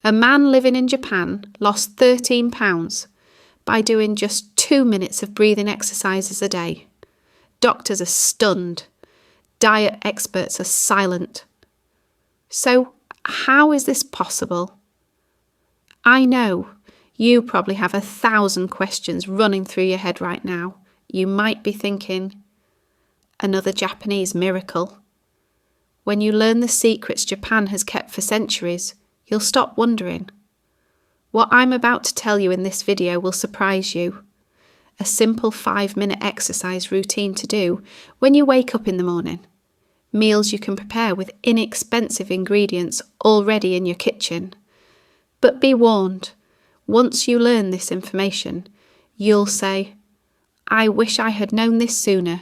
A man living in Japan lost 13 pounds by doing just 2 minutes of breathing exercises a day. Doctors are stunned. Diet experts are silent. So, how is this possible? I know you probably have 1,000 questions running through your head right now. You might be thinking, another Japanese miracle. When you learn the secrets Japan has kept for centuries, you'll stop wondering. What I'm about to tell you in this video will surprise you. A simple 5-minute exercise routine to do when you wake up in the morning. Meals you can prepare with inexpensive ingredients already in your kitchen. But be warned, once you learn this information, you'll say, I wish I had known this sooner.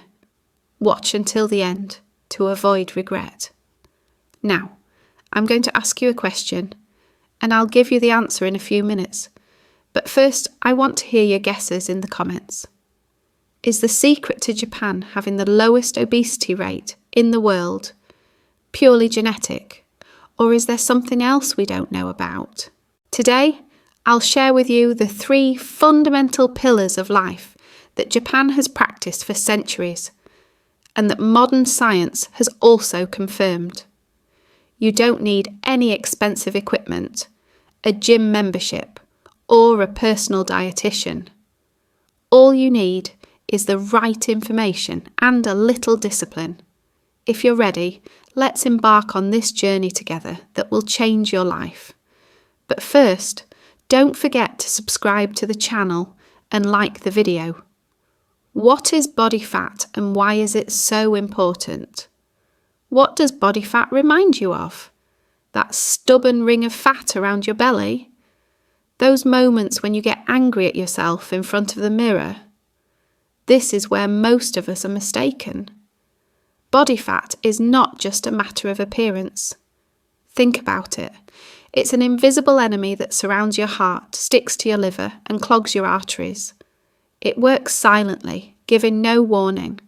Watch until the end to avoid regret. Now, I'm going to ask you a question, and I'll give you the answer in a few minutes. But first, I want to hear your guesses in the comments. Is the secret to Japan having the lowest obesity rate in the world purely genetic, or is there something else we don't know about? Today, I'll share with you the 3 fundamental pillars of life that Japan has practiced for centuries, and that modern science has also confirmed. You don't need any expensive equipment, a gym membership, or a personal dietitian. All you need is the right information and a little discipline. If you're ready, let's embark on this journey together that will change your life. But first, don't forget to subscribe to the channel and like the video. What is body fat and why is it so important? What does body fat remind you of? That stubborn ring of fat around your belly? Those moments when you get angry at yourself in front of the mirror? This is where most of us are mistaken. Body fat is not just a matter of appearance. Think about it. It's an invisible enemy that surrounds your heart, sticks to your liver, and clogs your arteries. It works silently, giving no warning.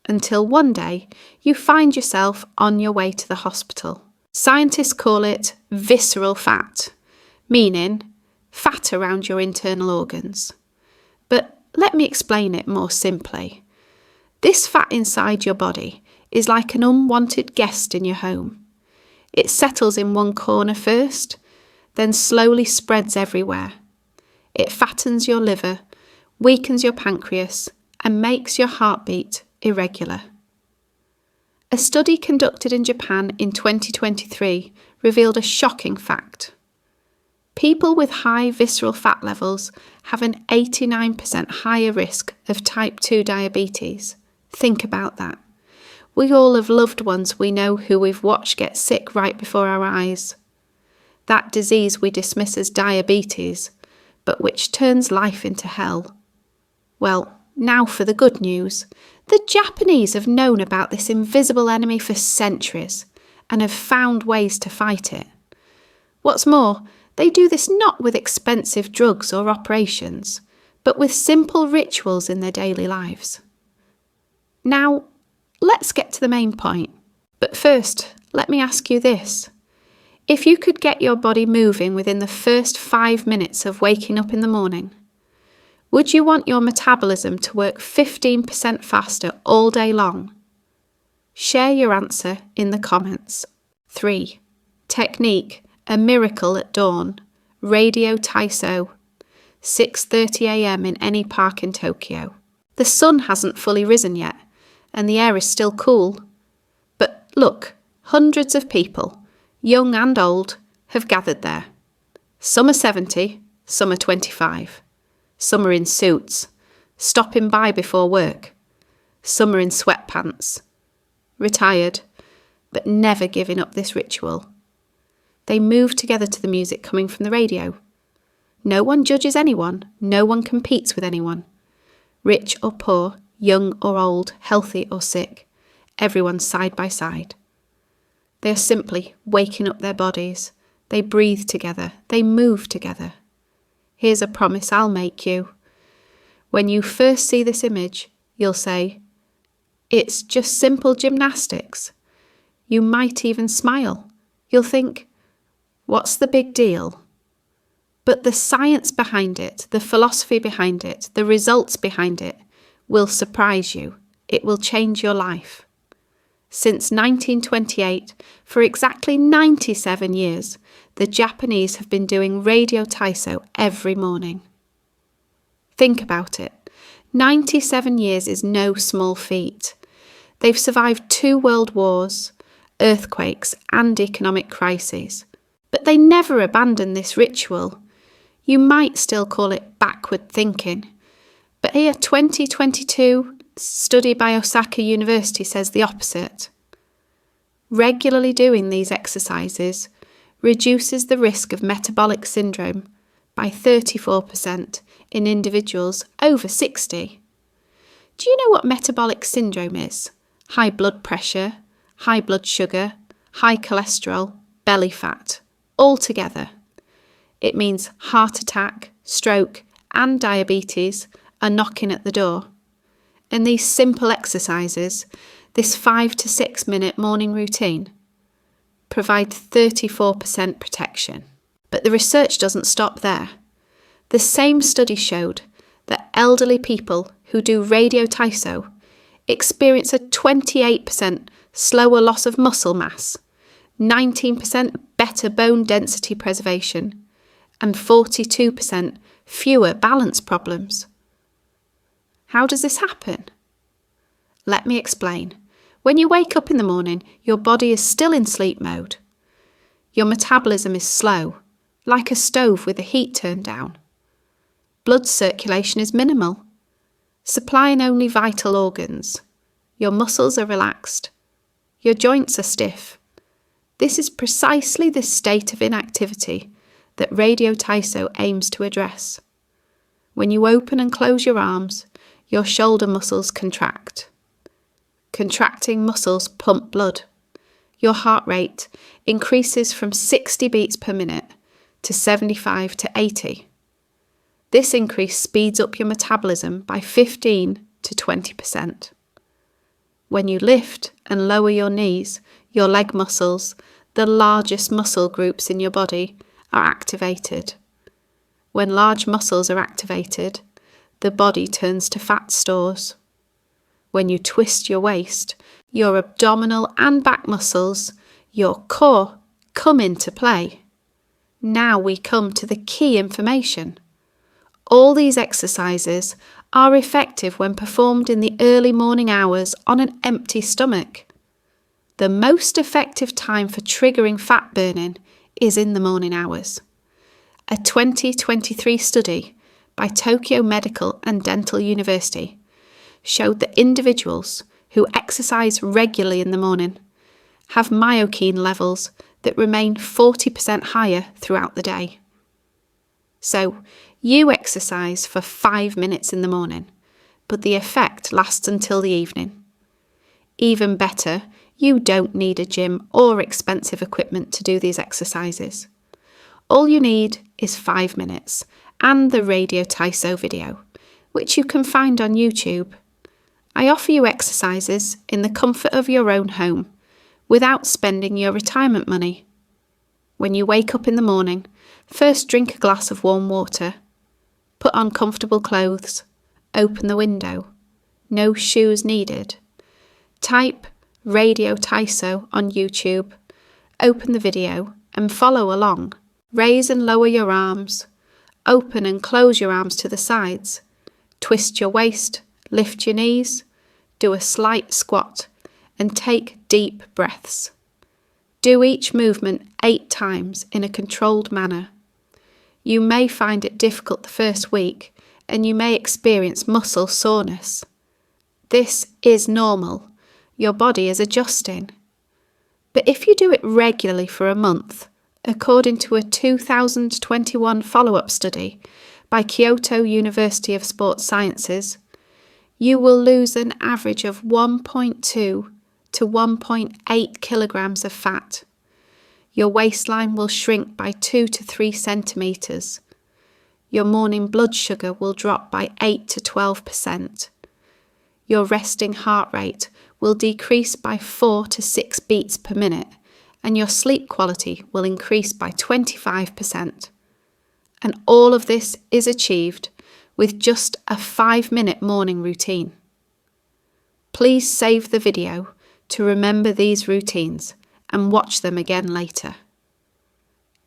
Until one day, you find yourself on your way to the hospital. Scientists call it visceral fat, meaning fat around your internal organs. But let me explain it more simply. This fat inside your body is like an unwanted guest in your home. It settles in one corner first, then slowly spreads everywhere. It fattens your liver, weakens your pancreas, and makes your heartbeat irregular. A study conducted in Japan in 2023 revealed a shocking fact. People with high visceral fat levels have an 89% higher risk of type 2 diabetes. Think about that. We all have loved ones we know who we've watched get sick right before our eyes. That disease we dismiss as diabetes, but which turns life into hell. Well, now for the good news. The Japanese have known about this invisible enemy for centuries and have found ways to fight it. What's more, they do this not with expensive drugs or operations, but with simple rituals in their daily lives. Now, let's get to the main point. But first, let me ask you this. If you could get your body moving within the first 5 minutes of waking up in the morning, would you want your metabolism to work 15% faster all day long? Share your answer in the comments. 3. Technique, a miracle at dawn. Radio Tasio, 6:30 a.m. in any park in Tokyo. The sun hasn't fully risen yet, and the air is still cool. But look, hundreds of people, young and old, have gathered there. Some are 70, some are 25. Some are in suits, stopping by before work. Some are in sweatpants, retired, but never giving up this ritual. They move together to the music coming from the radio. No one judges anyone, no one competes with anyone. Rich or poor, young or old, healthy or sick, everyone side by side. They are simply waking up their bodies. They breathe together, they move together. Here's a promise I'll make you. When you first see this image, you'll say, it's just simple gymnastics. You might even smile. You'll think, What's the big deal? But the science behind it, the philosophy behind it, the results behind it will surprise you. It will change your life. Since 1928, for exactly 97 years, the Japanese have been doing Radio Tasio every morning. Think about it. 97 years is no small feat. They've survived 2 world wars, earthquakes and economic crises. But they never abandoned this ritual. You might still call it backward thinking. But here, 2022 study by Osaka University says the opposite. Regularly doing these exercises reduces the risk of metabolic syndrome by 34% in individuals over 60. Do you know what metabolic syndrome is? High blood pressure, high blood sugar, high cholesterol, belly fat, all together. It means heart attack, stroke, and diabetes are knocking at the door. And these simple exercises, this 5 to 6 minute morning routine, provide 34% protection. But the research doesn't stop there. The same study showed that elderly people who do Radio Tasio experience a 28% slower loss of muscle mass, 19% better bone density preservation, and 42% fewer balance problems. How does this happen? Let me explain. When you wake up in the morning, your body is still in sleep mode. Your metabolism is slow, like a stove with the heat turned down. Blood circulation is minimal, supplying only vital organs. Your muscles are relaxed. Your joints are stiff. This is precisely the state of inactivity that Radio Tasio aims to address. When you open and close your arms, your shoulder muscles contract. Contracting muscles pump blood. Your heart rate increases from 60 beats per minute to 75 to 80. This increase speeds up your metabolism by 15 to 20%. When you lift and lower your knees, your leg muscles, the largest muscle groups in your body, are activated. When large muscles are activated, the body turns to fat stores. When you twist your waist, your abdominal and back muscles, your core, come into play. Now we come to the key information. All these exercises are effective when performed in the early morning hours on an empty stomach. The most effective time for triggering fat burning is in the morning hours. A 2023 study by Tokyo Medical and Dental University showed that individuals who exercise regularly in the morning have myokine levels that remain 40% higher throughout the day. So, you exercise for 5 minutes in the morning, but the effect lasts until the evening. Even better, you don't need a gym or expensive equipment to do these exercises. All you need is 5 minutes and the Radio Tasio video, which you can find on YouTube. I offer you exercises in the comfort of your own home without spending your retirement money. When you wake up in the morning, first drink a glass of warm water. Put on comfortable clothes. Open the window. No shoes needed. Type Radio Tasio on YouTube. Open the video and follow along. Raise and lower your arms. Open and close your arms to the sides. Twist your waist. Lift your knees. Do a slight squat and take deep breaths. Do each movement 8 times in a controlled manner. You may find it difficult the first week and you may experience muscle soreness. This is normal. Your body is adjusting. But if you do it regularly for a month, according to a 2021 follow-up study by Kyoto University of Sports Sciences, you will lose an average of 1.2 to 1.8 kilograms of fat. Your waistline will shrink by 2 to 3 centimetres. Your morning blood sugar will drop by 8 to 12%. Your resting heart rate will decrease by 4 to 6 beats per minute, and your sleep quality will increase by 25%. And all of this is achieved with just a 5-minute morning routine. Please save the video to remember these routines and watch them again later.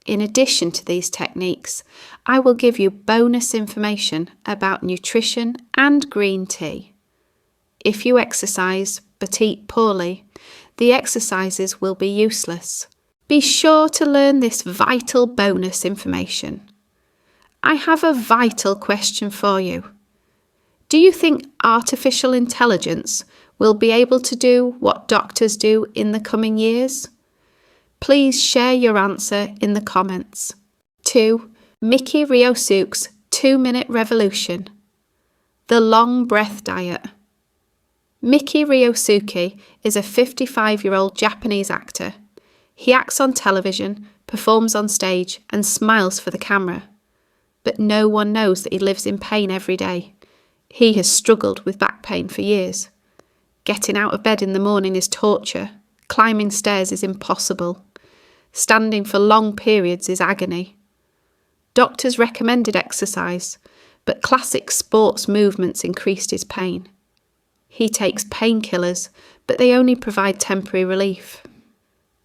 In addition to these techniques, I will give you bonus information about nutrition and green tea. If you exercise but eat poorly, the exercises will be useless. Be sure to learn this vital bonus information. I have a vital question for you. Do you think artificial intelligence will be able to do what doctors do in the coming years? Please share your answer in the comments. 2. Miki Ryosuke's 2-minute revolution. The long breath diet. Miki Ryosuke is a 55-year-old Japanese actor. He acts on television, performs on stage, and smiles for the camera. But no one knows that he lives in pain every day. He has struggled with back pain for years. Getting out of bed in the morning is torture. Climbing stairs is impossible. Standing for long periods is agony. Doctors recommended exercise, but classic sports movements increased his pain. He takes painkillers, but they only provide temporary relief.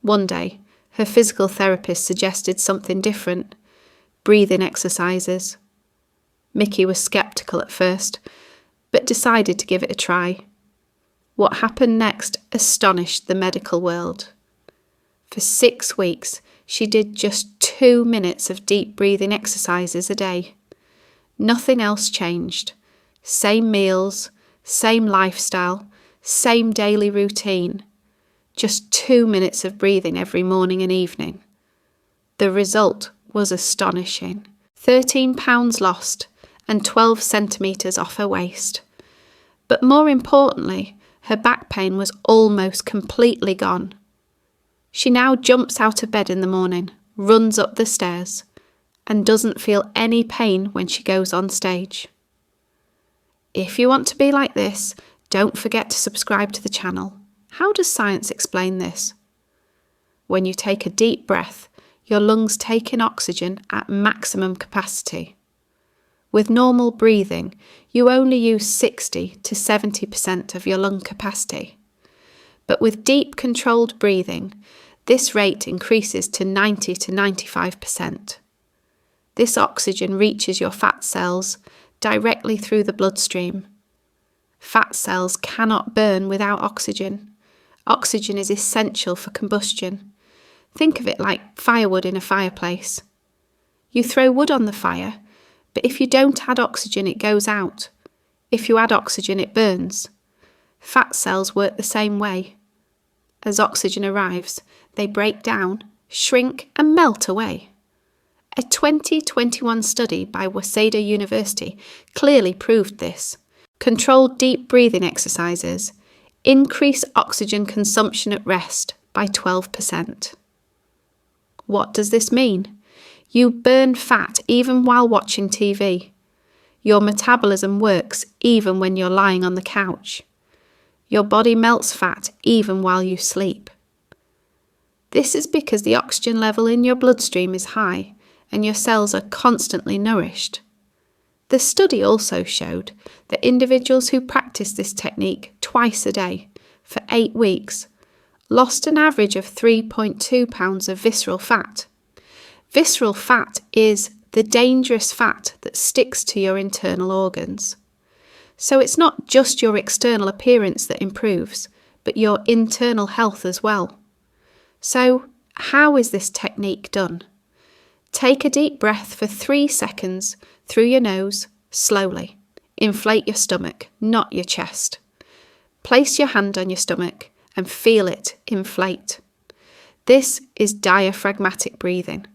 One day, her physical therapist suggested something different: breathing exercises. Miki was sceptical at first, but decided to give it a try. What happened next astonished the medical world. For 6 weeks, she did just 2 minutes of deep breathing exercises a day. Nothing else changed. Same meals, same lifestyle, same daily routine. Just 2 minutes of breathing every morning and evening. The result was astonishing. 13 pounds lost and 12 centimetres off her waist. But more importantly, her back pain was almost completely gone. She now jumps out of bed in the morning, runs up the stairs, and doesn't feel any pain when she goes on stage. If you want to be like this, don't forget to subscribe to the channel. How does science explain this? When you take a deep breath, your lungs take in oxygen at maximum capacity. With normal breathing, you only use 60 to 70% of your lung capacity. But with deep controlled breathing, this rate increases to 90 to 95%. This oxygen reaches your fat cells directly through the bloodstream. Fat cells cannot burn without oxygen. Oxygen is essential for combustion. Think of it like firewood in a fireplace. You throw wood on the fire, but if you don't add oxygen, it goes out. If you add oxygen, it burns. Fat cells work the same way. As oxygen arrives, they break down, shrink, and melt away. A 2021 study by Waseda University clearly proved this. Controlled deep breathing exercises increase oxygen consumption at rest by 12%. What does this mean? You burn fat even while watching TV. Your metabolism works even when you're lying on the couch. Your body melts fat even while you sleep. This is because the oxygen level in your bloodstream is high and your cells are constantly nourished. The study also showed that individuals who practiced this technique twice a day for 8 weeks lost an average of 3.2 pounds of visceral fat. Visceral fat is the dangerous fat that sticks to your internal organs. So it's not just your external appearance that improves, but your internal health as well. So, how is this technique done? Take a deep breath for 3 seconds through your nose, slowly. Inflate your stomach, not your chest. Place your hand on your stomach and feel it inflate. This is diaphragmatic breathing.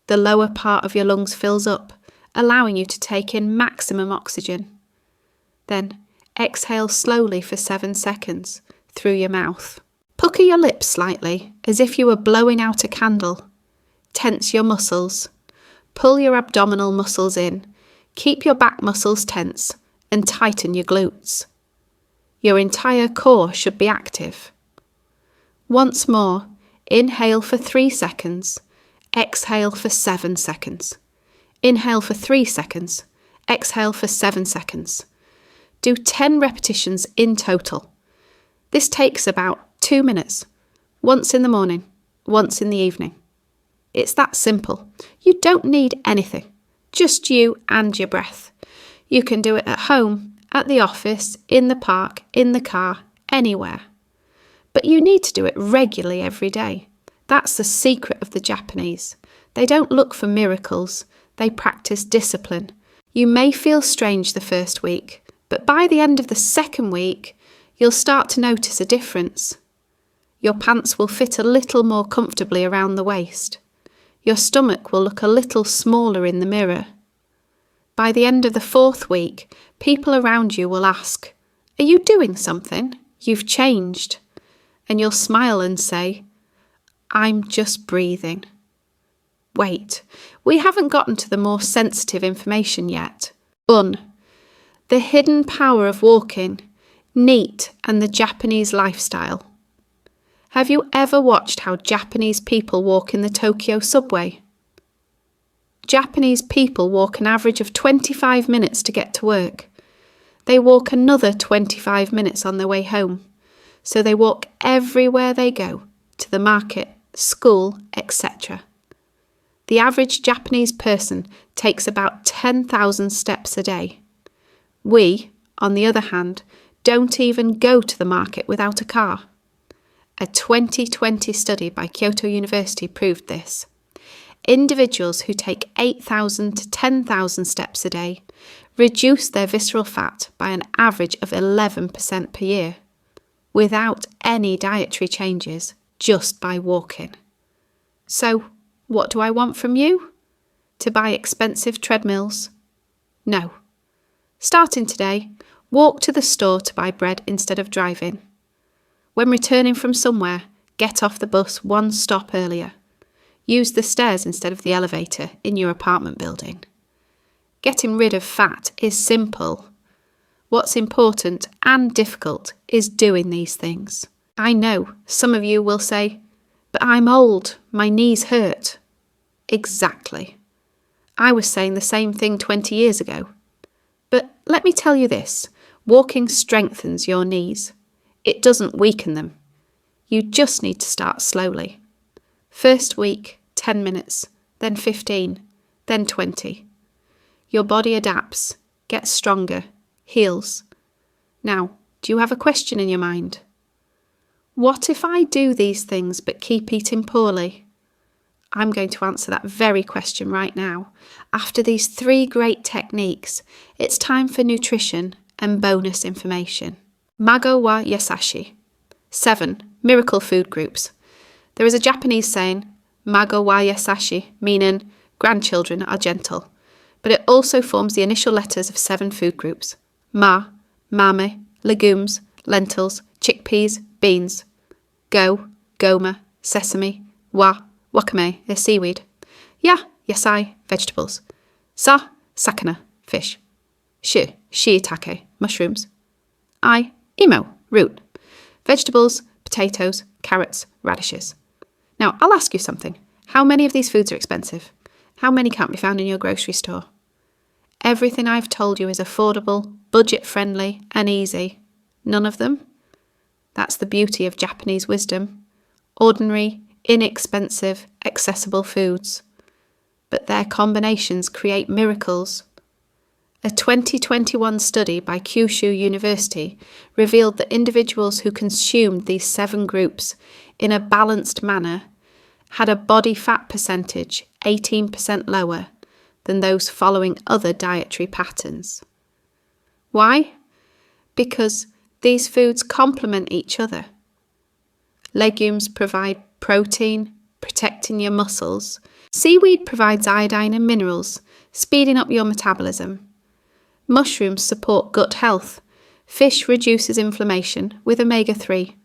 The lower part of your lungs fills up, allowing you to take in maximum oxygen. Then exhale slowly for 7 seconds through your mouth. Pucker your lips slightly, as if you were blowing out a candle. Tense your muscles. Pull your abdominal muscles in. Keep your back muscles tense and tighten your glutes. Your entire core should be active. Once more, Inhale for 3 seconds. Exhale for 7 seconds. Inhale for 3 seconds. Exhale for 7 seconds. Do 10 repetitions in total. This takes about 2 minutes. Once in the morning, once in the evening. It's that simple. You don't need anything. Just you and your breath. You can do it at home, at the office, in the park, in the car, anywhere. But you need to do it regularly every day. That's the secret of the Japanese. They don't look for miracles. They practice discipline. You may feel strange the first week, but by the end of the second week, you'll start to notice a difference. Your pants will fit a little more comfortably around the waist. Your stomach will look a little smaller in the mirror. By the end of the 4th week, people around you will ask, "Are you doing something? You've changed." And you'll smile and say, "I'm just breathing." Wait, we haven't gotten to the more sensitive information yet. The hidden power of walking, NEAT and the Japanese lifestyle. Have you ever watched how Japanese people walk in the Tokyo subway? Japanese people walk an average of 25 minutes to get to work. They walk another 25 minutes on their way home. So they walk everywhere they go, to the market, school, etc. The average Japanese person takes about 10,000 steps a day. We, on the other hand, don't even go to the market without a car. A 2020 study by Kyoto University proved this. Individuals who take 8,000 to 10,000 steps a day reduce their visceral fat by an average of 11% per year, without any dietary changes, just by walking. So, what do I want from you? To buy expensive treadmills? No. Starting today, walk to the store to buy bread instead of driving. When returning from somewhere, get off the bus 1 stop earlier. Use the stairs instead of the elevator in your apartment building. Getting rid of fat is simple. What's important and difficult is doing these things. I know some of you will say, "But I'm old, my knees hurt." Exactly. I was saying the same thing 20 years ago. But let me tell you this, walking strengthens your knees. It doesn't weaken them. You just need to start slowly. First week, 10 minutes, then 15, then 20. Your body adapts, gets stronger, heals. Now, do you have a question in your mind? What if I do these things but keep eating poorly? I'm going to answer that very question right now. After these 3 great techniques, it's time for nutrition and bonus information. Mago wa yasashi. 7. Miracle food groups. There is a Japanese saying, Mago wa yasashi, meaning grandchildren are gentle. But it also forms the initial letters of 7 food groups. Ma, mame, legumes, lentils, chickpeas, beans. Go, goma, sesame. Wa, wakame, is seaweed. Ya, yasai, vegetables. Sa, sakana, fish. Shi, shiitake, mushrooms. I, imo, root. Vegetables, potatoes, carrots, radishes. Now, I'll ask you something. How many of these foods are expensive? How many can't be found in your grocery store? Everything I've told you is affordable, budget-friendly and easy. None of them? That's the beauty of Japanese wisdom. Ordinary, inexpensive, accessible foods. But their combinations create miracles. A 2021 study by Kyushu University revealed that individuals who consumed these 7 groups in a balanced manner had a body fat percentage 18% lower than those following other dietary patterns. Why? Because these foods complement each other. Legumes provide protein, protecting your muscles. Seaweed provides iodine and minerals, speeding up your metabolism. Mushrooms support gut health. Fish reduces inflammation with omega-3.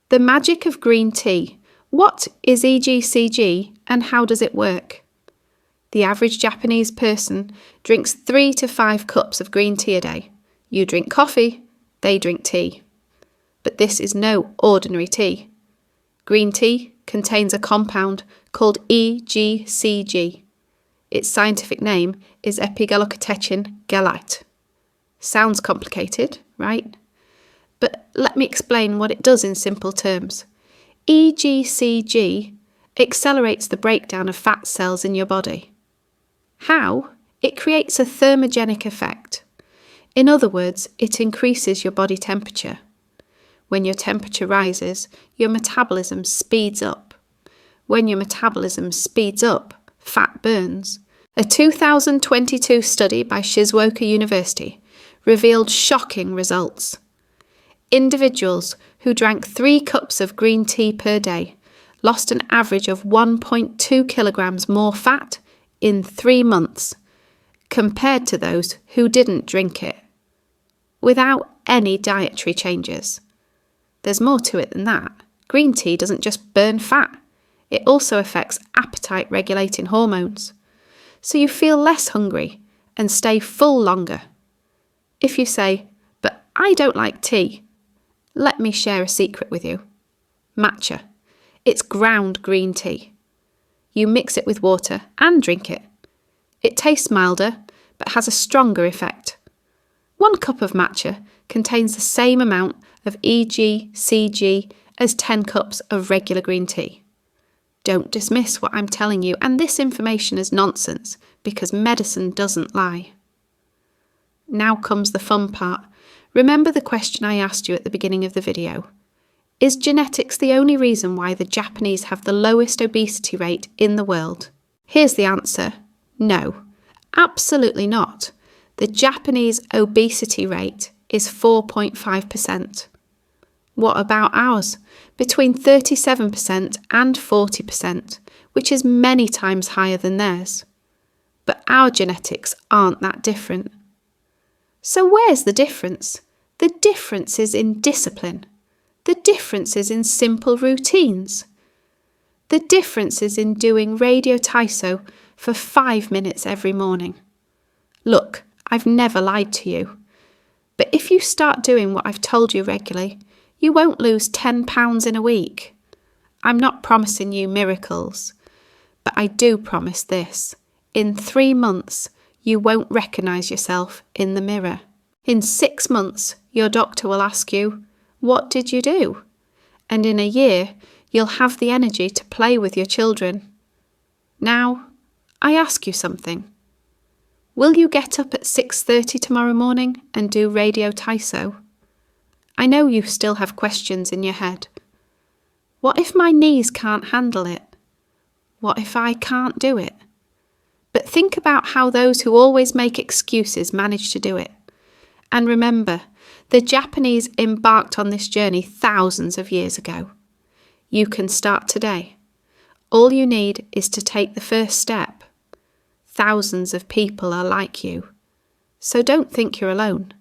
The magic of green tea. What is EGCG and how does it work? The average Japanese person drinks 3 to 5 cups of green tea a day. You drink coffee, they drink tea. But this is no ordinary tea. Green tea contains a compound called EGCG. Its scientific name is epigallocatechin gallate. Sounds complicated, right? But let me explain what it does in simple terms. EGCG accelerates the breakdown of fat cells in your body. How? It creates a thermogenic effect. In other words, it increases your body temperature. When your temperature rises, your metabolism speeds up. When your metabolism speeds up, fat burns. A 2022 study by Shizuoka University revealed shocking results. Individuals who drank 3 cups of green tea per day lost an average of 1.2 kilograms more fat in 3 months compared to those who didn't drink it, without any dietary changes. There's more to it than that. Green tea doesn't just burn fat, it also affects appetite-regulating hormones, so you feel less hungry and stay full longer. If you say, "But I don't like tea," let me share a secret with you. Matcha. It's ground green tea. You mix it with water and drink it. It tastes milder, but has a stronger effect. 1 cup of matcha contains the same amount of EGCG as 10 cups of regular green tea. Don't dismiss what I'm telling you, and this information is nonsense, because medicine doesn't lie. Now comes the fun part. Remember the question I asked you at the beginning of the video? Is genetics the only reason why the Japanese have the lowest obesity rate in the world? Here's the answer. No, absolutely not. The Japanese obesity rate is 4.5%. What about ours? Between 37% and 40%, which is many times higher than theirs. But our genetics aren't that different. So where's the difference? The difference is in discipline. The difference is in simple routines. The difference is in doing Radio Tasio for 5 minutes every morning. Look, I've never lied to you. But if you start doing what I've told you regularly, you won't lose 10 pounds in a week. I'm not promising you miracles, but I do promise this. In 3 months, you won't recognise yourself in the mirror. In 6 months, your doctor will ask you, "What did you do?" And in a year, you'll have the energy to play with your children. Now, I ask you something. Will you get up at 6:30 tomorrow morning and do Radio Tasio? I know you still have questions in your head. What if my knees can't handle it? What if I can't do it? But think about how those who always make excuses manage to do it. And remember, the Japanese embarked on this journey thousands of years ago. You can start today. All you need is to take the first step. Thousands of people are like you. So don't think you're alone.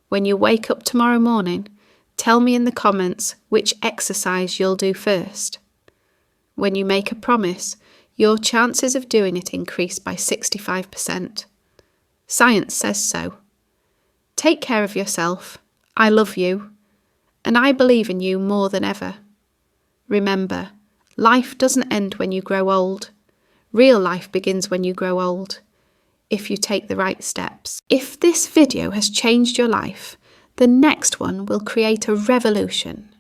When you wake up tomorrow morning, tell me in the comments which exercise you'll do first. When you make a promise, your chances of doing it increase by 65%. Science says so. Take care of yourself. I love you. And I believe in you more than ever. Remember, life doesn't end when you grow old. Real life begins when you grow old, if you take the right steps. If this video has changed your life, the next one will create a revolution.